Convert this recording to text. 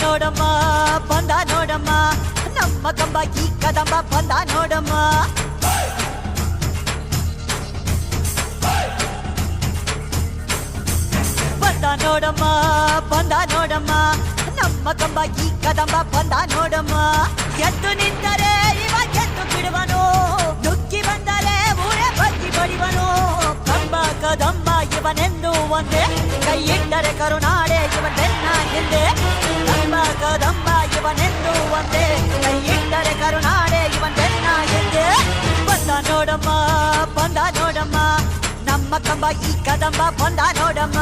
ನೋಡಮ್ಮ ಬಂದ ನೋಡಮ್ಮ ನಮ್ಮ ಕಂಬ ಈ ಕದಂಬ ಬಂದ ನೋಡಮ್ಮ ಬಂದ ನೋಡಮ್ಮ ಬಂದ ನೋಡಮ್ಮ ನಮ್ಮ ಕಂಬ ಈ ಕದಂಬ ಬಂದ ನೋಡಮ್ಮ ಎದ್ದು ನಿಂತರೆ ಇವ ಗೆದ್ದು ಬಿಡುವನು ನುಗ್ಗಿ ಬಂದರೆ ಊರೇ ಬಗ್ಗಿ ಬಡಿವನು ಕಂಬ ಕದಂಬ ಇವನೆಂದು ಒಂದೇ ಕೈ ಇಟ್ಟರೆ ಕರುನಾಡೆ ಇವನ್ ಬೆನ್ನ ಹಿಂದೆ ಕಂಬ ಕದಂಬ ಇವನೆಂದು ಒಂದೇ ಕೈ ಇಟ್ಟರೆ ಕರುನಾಡೆ ಇವನ್ ಬೆನ್ನ ಹಿಂದೆ ಬಂದ ನೋಡಮ್ಮ ಬಂದ ನೋಡಮ್ಮ ನಮ್ಮ ಕಂಬ ಈ ಕದಂಬ ಬಂದ ನೋಡಮ್ಮ